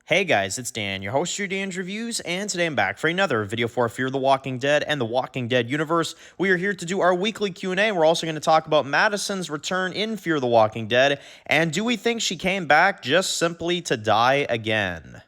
Hey guys, it's Dan, your host for your Dan's Reviews, and today I'm back for another video for Fear the Walking Dead and the Walking Dead universe. We are here to do our weekly Q&A. We're also going to talk about Madison's return in Fear the Walking Dead, and do we think she came back just simply to die again?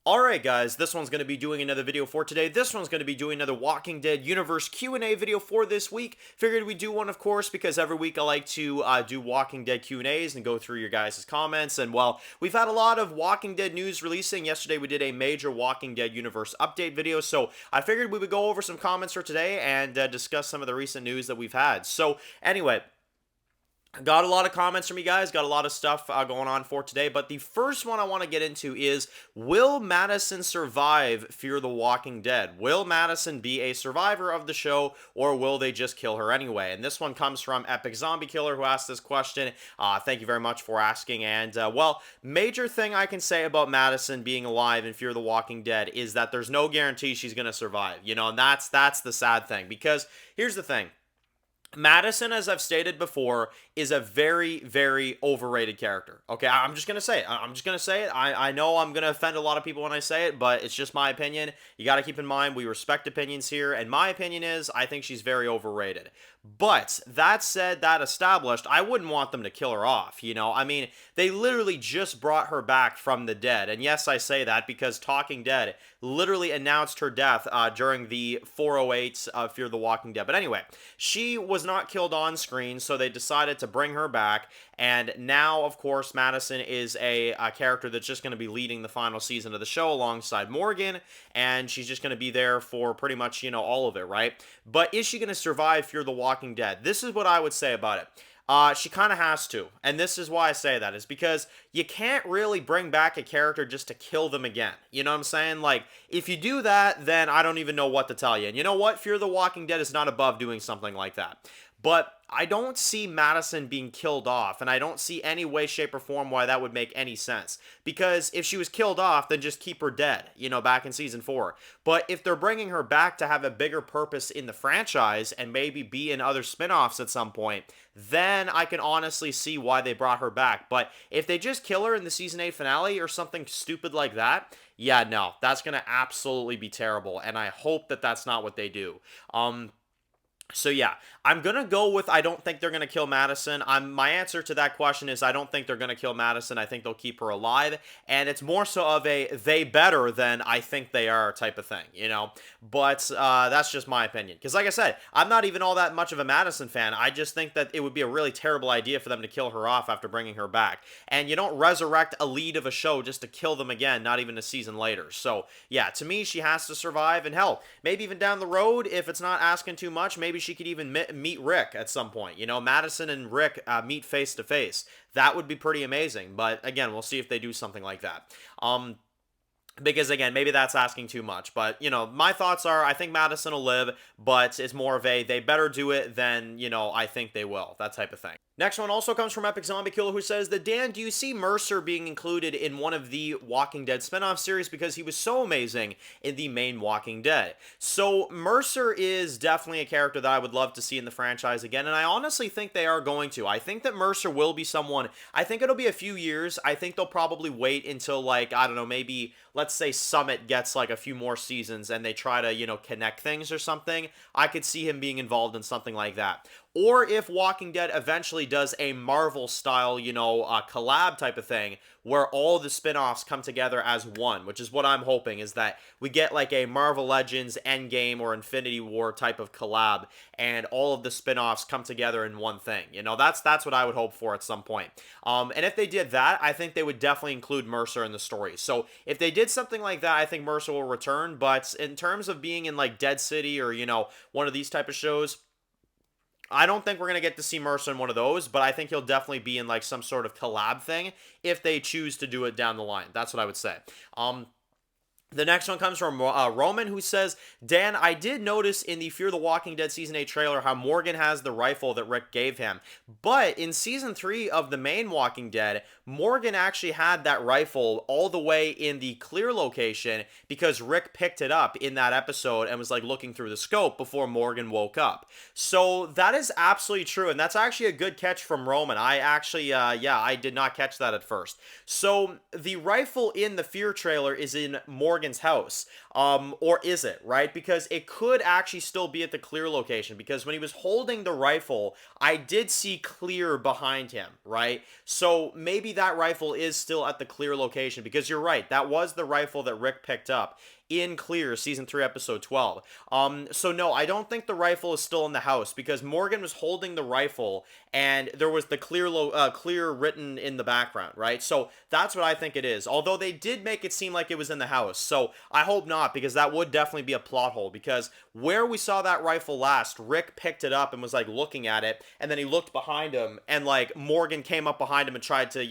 Alright guys, this one's going to be doing another video for today. This one's going to be doing another Walking Dead Universe Q&A video for this week. Figured we'd do one, of course, because every week I like to do Walking Dead Q&As and go through your guys' comments. And, well, we've had a lot of Walking Dead news releasing. Yesterday we did a major Walking Dead Universe update video, so I figured we would go over some comments for today and discuss some of the recent news that we've had. So, anyway, got a lot of comments from you guys, got a lot of stuff going on for today, but the first one I want to get into is, will Madison survive Fear the Walking Dead? Will Madison be a survivor of the show, or will they just kill her anyway? And this one comes from Epic Zombie Killer, who asked this question. Thank you very much for asking, and, well, major thing I can say about Madison being alive in Fear the Walking Dead is that there's no guarantee she's going to survive, and that's the sad thing, because here's the thing. Madison, as I've stated before, is a very, very overrated character. Okay, I'm just going to say it. I'm just going to say it. I know I'm going to offend a lot of people when I say it, but it's just my opinion. You got to keep in mind, we respect opinions here, and my opinion is, I think she's very overrated. But, that said, that established, I wouldn't want them to kill her off, I mean, they literally just brought her back from the dead, and yes, I say that because Talking Dead literally announced her death during the 408 of Fear the Walking Dead. But anyway, she was not killed on screen, so they decided to bring her back, and now, of course, Madison is a character that's just going to be leading the final season of the show alongside Morgan, and she's just going to be there for pretty much, all of it, right? But is she going to survive Fear the Walking Dead? This is what I would say about it. She kind of has to, and this is why I say that, is because you can't really bring back a character just to kill them again. You know what I'm saying? Like, if you do that, then I don't even know what to tell you. And you know what? Fear the Walking Dead is not above doing something like that. But I don't see Madison being killed off, and I don't see any way, shape, or form why that would make any sense. Because if she was killed off, then just keep her dead, back in Season 4. But if they're bringing her back to have a bigger purpose in the franchise, and maybe be in other spin-offs at some point, then I can honestly see why they brought her back. But if they just kill her in the Season 8 finale, or something stupid like that, yeah, no, that's going to absolutely be terrible, and I hope that that's not what they do. So yeah, I'm going to go with I don't think they're going to kill Madison. My answer to that question is I don't think they're going to kill Madison. I think they'll keep her alive. And it's more so of a they better than I think they are type of thing, But that's just my opinion. Because like I said, I'm not even all that much of a Madison fan. I just think that it would be a really terrible idea for them to kill her off after bringing her back. And you don't resurrect a lead of a show just to kill them again, not even a season later. So yeah, to me, she has to survive. And hell, maybe even down the road, if it's not asking too much, maybe she could even meet Rick at some point. Madison and Rick meet face to face. That would be pretty amazing. But again, we'll see if they do something like that. Because again, maybe that's asking too much. But, my thoughts are I think Madison will live, but it's more of a they better do it than, I think they will. That type of thing. Next one also comes from Epic Zombie Killer, who says that, Dan, do you see Mercer being included in one of the Walking Dead spinoff series because he was so amazing in the main Walking Dead? So Mercer is definitely a character that I would love to see in the franchise again, and I honestly think they are going to. I think that Mercer will be someone, I think it'll be a few years. I think they'll probably wait until, like, I don't know, maybe, let's say Summit gets, like, a few more seasons and they try to, connect things or something. I could see him being involved in something like that. Or if Walking Dead eventually does a Marvel-style, collab type of thing, where all the spin-offs come together as one, which is what I'm hoping, is that we get like a Marvel Legends, Endgame, or Infinity War type of collab, and all of the spin-offs come together in one thing. That's what I would hope for at some point. And if they did that, I think they would definitely include Mercer in the story. So if they did something like that, I think Mercer will return, but in terms of being in like Dead City or, one of these type of shows, I don't think we're going to get to see Mercer in one of those, but I think he'll definitely be in like some sort of collab thing if they choose to do it down the line. That's what I would say. The next one comes from Roman, who says, Dan, I did notice in the Fear the Walking Dead Season 8 trailer how Morgan has the rifle that Rick gave him. But in Season 3 of the main Walking Dead, Morgan actually had that rifle all the way in the clear location because Rick picked it up in that episode and was like looking through the scope before Morgan woke up. So that is absolutely true. And that's actually a good catch from Roman. I actually, yeah, I did not catch that at first. So the rifle in the Fear trailer is in Morgan's house, or is it, right? Because it could actually still be at the clear location, because when he was holding the rifle, I did see clear behind him, right? So maybe that rifle is still at the clear location, because you're right, that was the rifle that Rick picked up in Clear, Season 3, Episode 12. So no, I don't think the rifle is still in the house, because Morgan was holding the rifle, and there was the clear written in the background, right? So that's what I think it is. Although they did make it seem like it was in the house, so I hope not, because that would definitely be a plot hole, because where we saw that rifle last, Rick picked it up and was like looking at it, and then he looked behind him, and like Morgan came up behind him and tried to,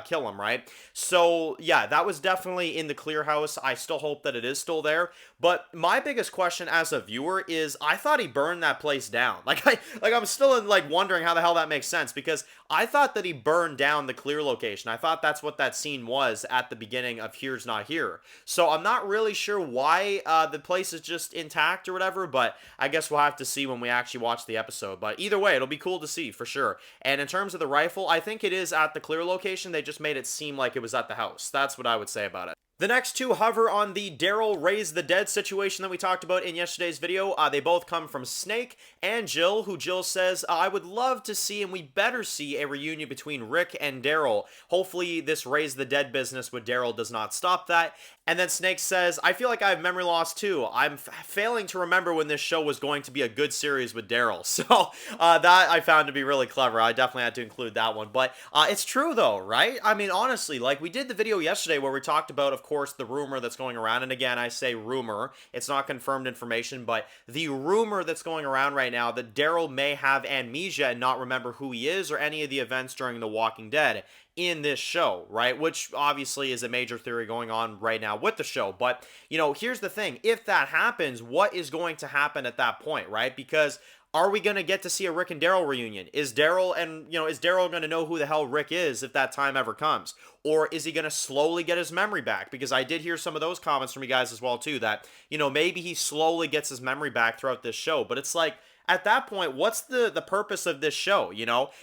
kill him, right? So yeah, that was definitely in the Clear house. I still hope that it is still there. But my biggest question as a viewer is, I thought he burned that place down. I'm still wondering how the hell that makes sense, because I thought that he burned down the Clear location. I thought that's what that scene was at the beginning of Here's Not Here. So I'm not really sure why the place is just intact or whatever, but I guess we'll have to see when we actually watch the episode. But either way, it'll be cool to see for sure. And in terms of the rifle, I think it is at the Clear location. They just made it seem like it was at the house. That's what I would say about it. The next two hover on the Daryl Raise the Dead situation that we talked about in yesterday's video. They both come from Snake and Jill, who Jill says, I would love to see, and we better see, a reunion between Rick and Daryl. Hopefully this Raise the Dead business with Daryl does not stop that. And then Snake says, I feel like I have memory loss too. I'm failing to remember when this show was going to be a good series with Daryl. So that I found to be really clever. I definitely had to include that one. But it's true though, right? I mean, honestly, like we did the video yesterday where we talked about, of course, the rumor that's going around. And again, I say rumor. It's not confirmed information, but the rumor that's going around right now that Daryl may have amnesia and not remember who he is or any of the events during The Walking Dead in this show, right? Which obviously is a major theory going on right now with the show. But, here's the thing. If that happens, what is going to happen at that point, right? Because are we going to get to see a Rick and Daryl reunion? Is Daryl going to know who the hell Rick is if that time ever comes? Or is he going to slowly get his memory back? Because I did hear some of those comments from you guys as well, too, that, maybe he slowly gets his memory back throughout this show. But it's like, at that point, what's the purpose of this show,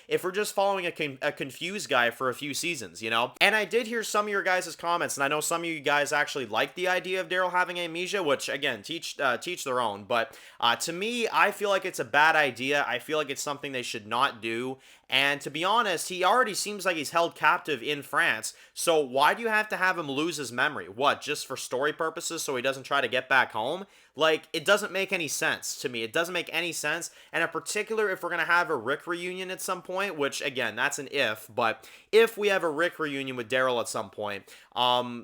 if we're just following a confused guy for a few seasons, And I did hear some of your guys' comments, and I know some of you guys actually like the idea of Daryl having amnesia, which, again, teach their own. But to me, I feel like it's a bad idea. I feel like it's something they should not do. And to be honest, he already seems like he's held captive in France. So why do you have to have him lose his memory? What, just for story purposes so he doesn't try to get back home? Like, it doesn't make any sense to me. It doesn't make any sense. And in particular, if we're going to have a Rick reunion at some point, which, again, that's an if, but if we have a Rick reunion with Daryl at some point,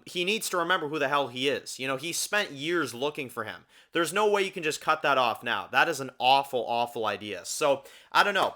he needs to remember who the hell he is. He spent years looking for him. There's no way you can just cut that off now. That is an awful, awful idea. So, I don't know.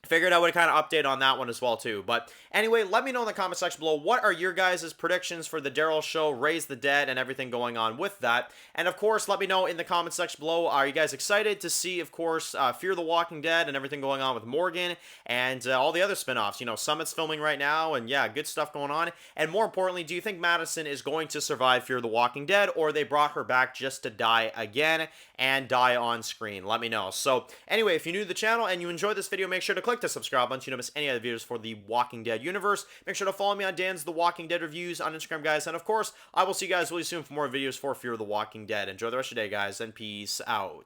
Figured I would kind of update on that one as well too. But anyway, let me know in the comment section below, what are your guys' predictions for the Daryl show, Raise the Dead, and everything going on with that. And of course, let me know in the comment section below, are you guys excited to see, of course, Fear the Walking Dead and everything going on with Morgan and all the other spinoffs? Summit's filming right now, and yeah, good stuff going on. And more importantly, do you think Madison is going to survive Fear the Walking Dead, or they brought her back just to die again and die on screen? Let me know. So anyway, if you're new to the channel and you enjoyed this video, make sure to click the subscribe button so you don't miss any other videos for the Walking Dead universe. Make sure to follow me on Dan's The Walking Dead Reviews on Instagram, guys. And of course, I will see you guys really soon for more videos for Fear the Walking Dead. Enjoy the rest of your day, guys, and peace out.